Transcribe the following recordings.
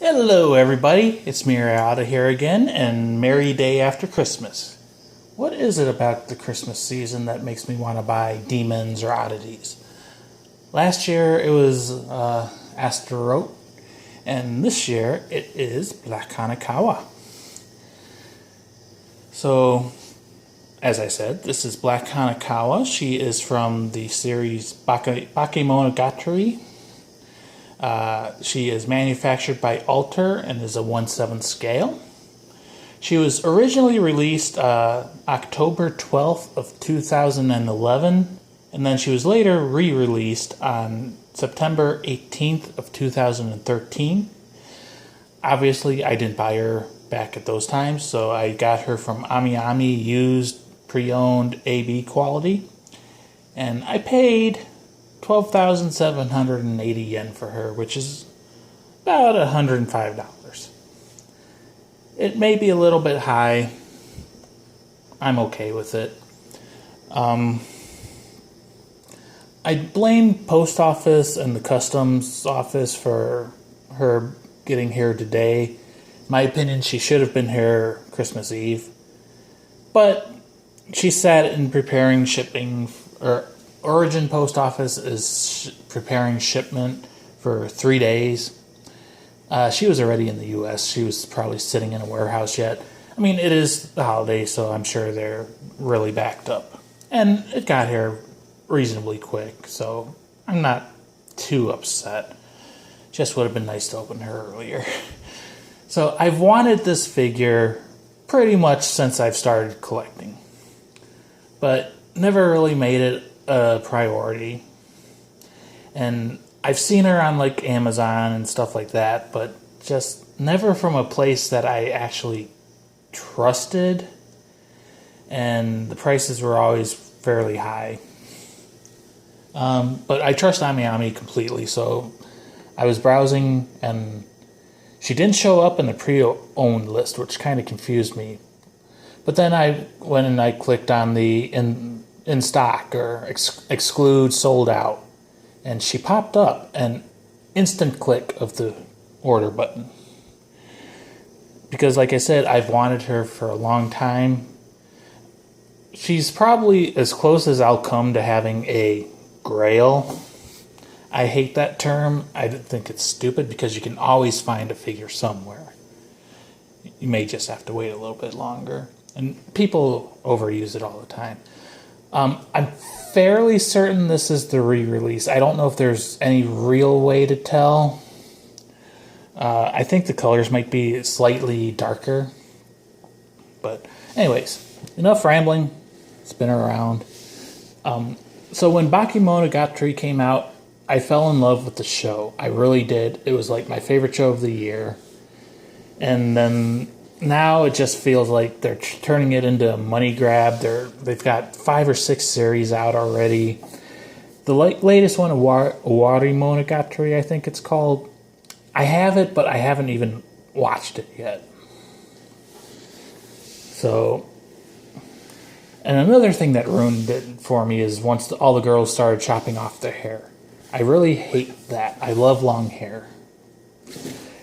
Hello everybody, it's Miriata here again, and merry day after Christmas. What is it about the Christmas season that makes me want to buy demons or oddities? Last year it was Astaroth, and this year it is Black Hanekawa. So, as I said, this is Black Hanekawa. She is from the series Bakemonogatari. She is manufactured by Alter and is a 1/7 scale. She was originally released October 12th of 2011, and then she was later re-released on September 18th of 2013. Obviously, I didn't buy her back at those times, so I got her from Ami used, pre-owned AB quality, and I paid 12,780 yen for her, which is about $105. It may be a little bit high. I'm okay with it. I blame post office and the customs office for her getting here today. In my opinion, she should have been here Christmas Eve. But she sat in preparing shipping, or Origin Post Office is preparing shipment for 3 days. She was already in the U.S. She was probably sitting in a warehouse yet. I mean, it is the holiday, so I'm sure they're really backed up. And it got here reasonably quick, so I'm not too upset. Just would have been nice to open her earlier. So I've wanted this figure pretty much since I've started collecting, but never really made it a priority. And I've seen her on like Amazon and stuff like that, but just never from a place that I actually trusted, and the prices were always fairly high. But I trust Ami completely, so I was browsing and she didn't show up in the pre-owned list, which kind of confused me. But then I went and I clicked on the in stock or exclude sold out, and she popped up, an instant click of the order button, because like I said, I've wanted her for a long time. She's probably as close as I'll come to having a grail. I hate that term. I think it's stupid because you can always find a figure somewhere. You may just have to wait a little bit longer, and people overuse it all the time. I'm fairly certain this is the re-release. I don't know if there's any real way to tell. I think the colors might be slightly darker. But anyways, enough rambling. Spin around. So when Bakemonogatari came out, I fell in love with the show. I really did. It was like my favorite show of the year. And then now it just feels like they're turning it into a money grab. They've got 5 or 6 series out already. The latest one, Owari Monogatari, I think it's called. I have it, but I haven't even watched it yet. So, and another thing that ruined it for me is once all the girls started chopping off their hair. I really hate that. I love long hair.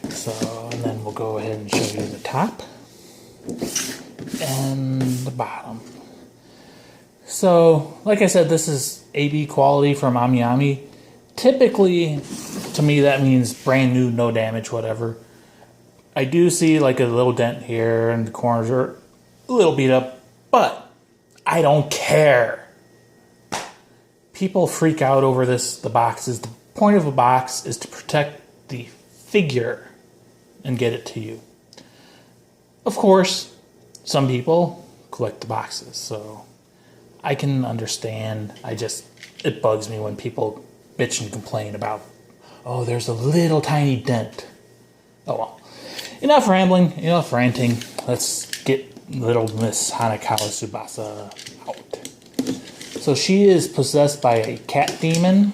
So, and then we'll go ahead and show you the top and the bottom. So, like I said, this is AB quality from Ami. Typically, to me, that means brand new, no damage, whatever. I do see like a little dent here, and the corners are a little beat up, but I don't care. People freak out over the boxes. The point of a box is to protect the figure and get it to you. Of course, some people collect the boxes, so I can understand. It bugs me when people bitch and complain about, oh, there's a little tiny dent. Oh well. Enough rambling, enough ranting. Let's get little Miss Hanekawa Tsubasa out. So she is possessed by a cat demon.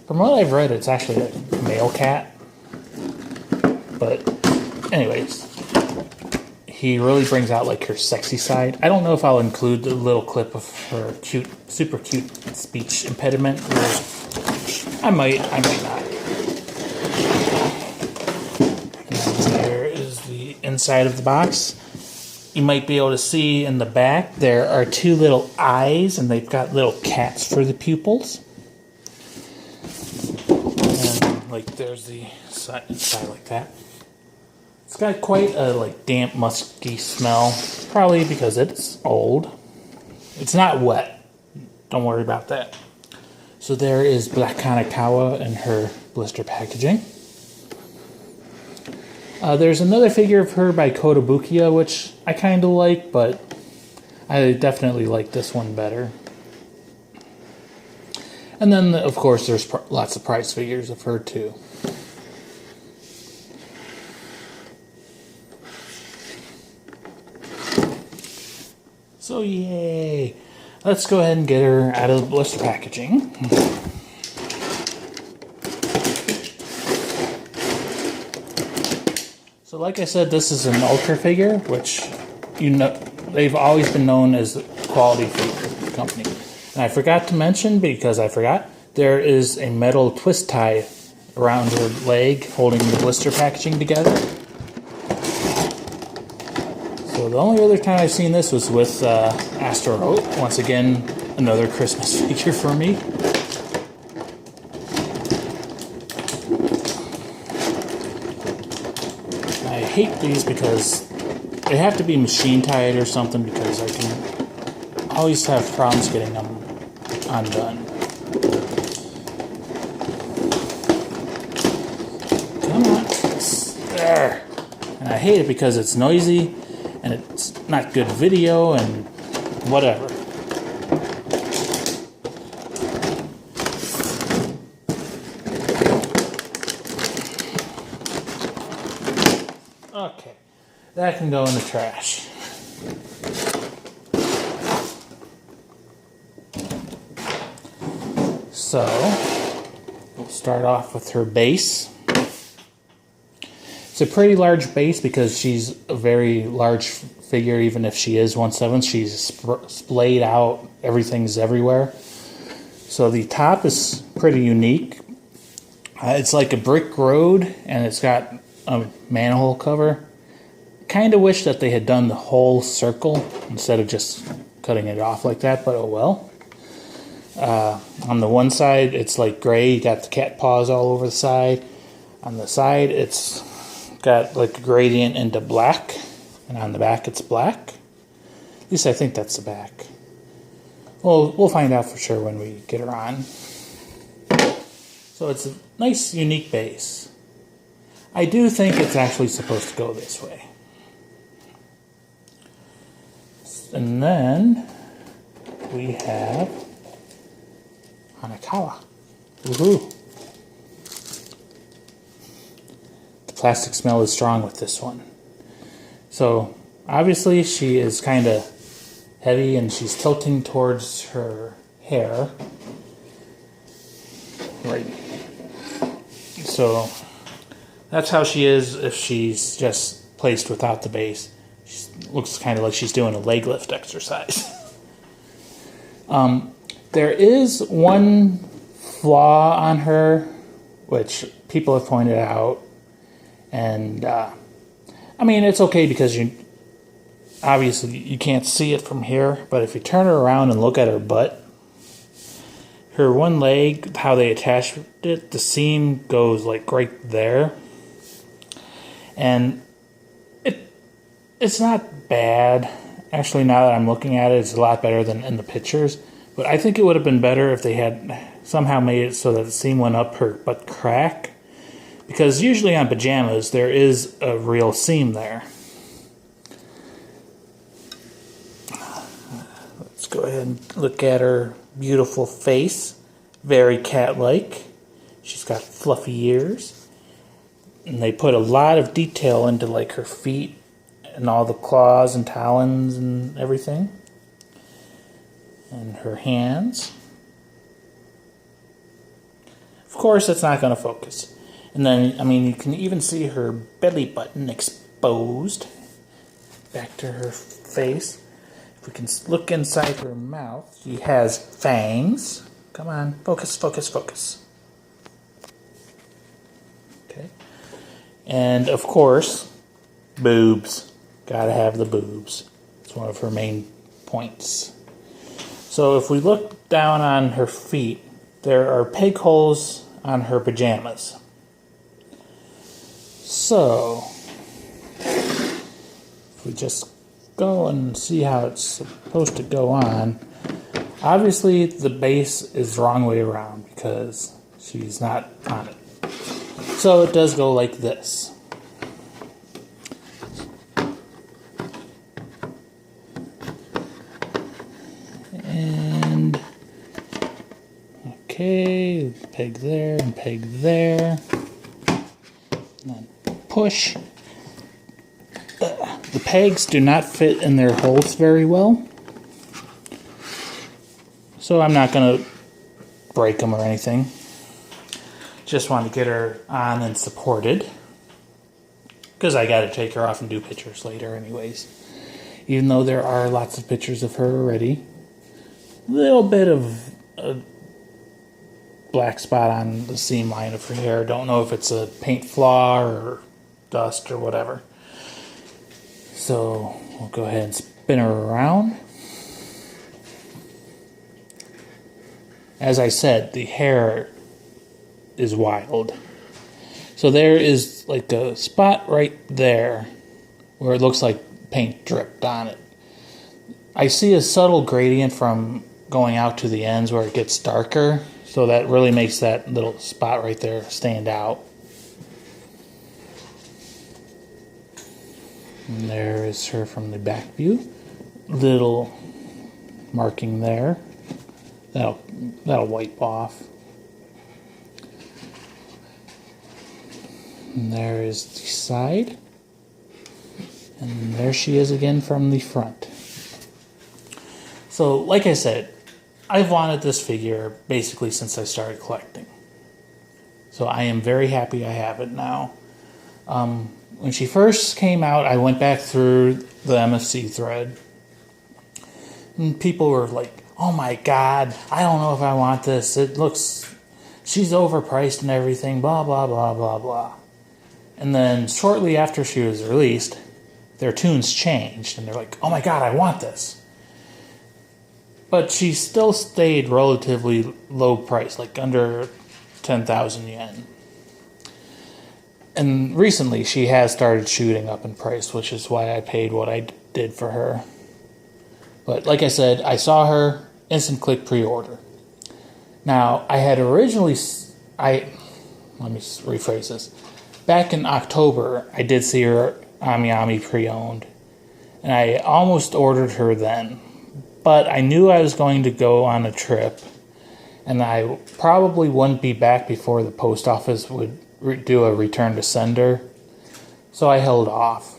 From what I've read, it's actually a male cat. But anyways, he really brings out like her sexy side. I don't know if I'll include the little clip of her super cute speech impediment. I might not. inside of the box. You might be able to see in the back there are two little eyes, and they've got little cats for the pupils. And like there's the side inside like that. It's got quite a like damp, musky smell, probably because it's old. It's not wet. Don't worry about that. So there is Black Hanekawa in her blister packaging. There's another figure of her by Kotobukiya, which I kind of like, but I definitely like this one better. And then, of course, there's lots of price figures of her, too. So, yay! Let's go ahead and get her out of the blister packaging. So like I said, this is an Ultra figure, which, you know, they've always been known as the quality figure company. And I forgot to mention, because I forgot, there is a metal twist tie around her leg holding the blister packaging together. So the only other time I've seen this was with Astro Road. Once again, another Christmas figure for me. I hate these because they have to be machine tied or something, because I can always have problems getting them undone. Come on. There. And I hate it because it's noisy and it's not good video and whatever. Okay, that can go in the trash. So, we'll start off with her base. It's a pretty large base because she's a very large figure, even if she is 1/7. She's splayed out, everything's everywhere. So the top is pretty unique. It's like a brick road, and it's got a manhole cover. Kind of wish that they had done the whole circle instead of just cutting it off like that, but oh well. On the one side, it's like gray. You got the cat paws all over the side. On the side, it's got like a gradient into black, and on the back, it's black. At least I think that's the back. Well, we'll find out for sure when we get her on. So it's a nice, unique base. I do think it's actually supposed to go this way. And then we have Hanekawa. Woohoo! The plastic smell is strong with this one. So obviously she is kind of heavy and she's tilting towards her hair. Right. So that's how she is if she's just placed without the base. She looks kind of like she's doing a leg lift exercise. There is one flaw on her, which people have pointed out. And, I mean, it's okay because obviously you can't see it from here. But if you turn her around and look at her butt, her one leg, how they attached it, the seam goes like right there. And it's not bad. Actually, now that I'm looking at it, it's a lot better than in the pictures. But I think it would have been better if they had somehow made it so that the seam went up her butt crack. Because usually on pajamas, there is a real seam there. Let's go ahead and look at her beautiful face. Very cat-like. She's got fluffy ears. And they put a lot of detail into like her feet and all the claws and talons and everything. And her hands. Of course, it's not going to focus. And then, I mean, you can even see her belly button exposed. Back to her face. If we can look inside her mouth, she has fangs. Come on, focus, focus, focus. Okay. And, of course, Boobs. Gotta have the boobs. It's one of her main points. So if we look down on her feet, there are peg holes on her pajamas. So, if we just go and see how it's supposed to go on, obviously the base is the wrong way around because she's not on it. So it does go like this. And okay, peg there and peg there. And then push. The pegs do not fit in their holes very well, so I'm not going to break them or anything. Just want to get her on and supported, because I got to take her off and do pictures later anyways. Even though there are lots of pictures of her already. Little bit of a black spot on the seam line of her hair. Don't know if it's a paint flaw or dust or whatever. So we'll go ahead and spin her around. As I said, the hair is wild. So there is like a spot right there where it looks like paint dripped on it. I see a subtle gradient from going out to the ends where it gets darker, so that really makes that little spot right there stand out. And there is her from the back view. Little marking there. That'll wipe off. And there is the side. And there she is again from the front. So, like I said, I've wanted this figure basically since I started collecting. So I am very happy I have it now. When she first came out, I went back through the MFC thread. And people were like, oh my god, I don't know if I want this. She's overpriced and everything, blah, blah, blah, blah, blah. And then shortly after she was released, their tunes changed. And they're like, oh my god, I want this. But she still stayed relatively low price, like under 10,000 yen. And recently she has started shooting up in price, which is why I paid what I did for her. But like I said, I saw her, instant click pre-order. Now, I had originally, let me rephrase this. Back in October, I did see her Ami pre-owned. And I almost ordered her then. But I knew I was going to go on a trip, and I probably wouldn't be back before the post office would do a return to sender. So I held off.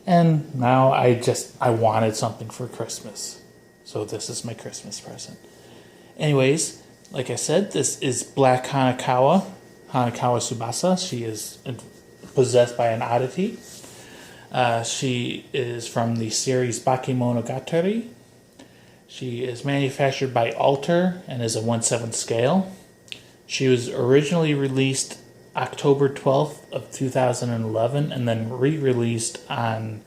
And now I wanted something for Christmas. So this is my Christmas present. Anyways, like I said, this is Black Hanekawa, Hanekawa Tsubasa. She is possessed by an oddity. She is from the series Bakemonogatari. She is manufactured by Alter and is a 1/7 scale. She was originally released October 12th of 2011 and then re-released on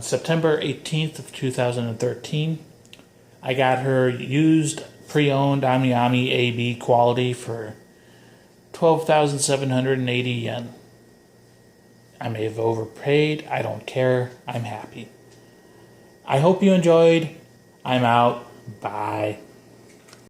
September 18th of 2013. I got her used pre-owned Ami AB quality for 12,780 yen. I may have overpaid. I don't care. I'm happy. I hope you enjoyed. I'm out. Bye.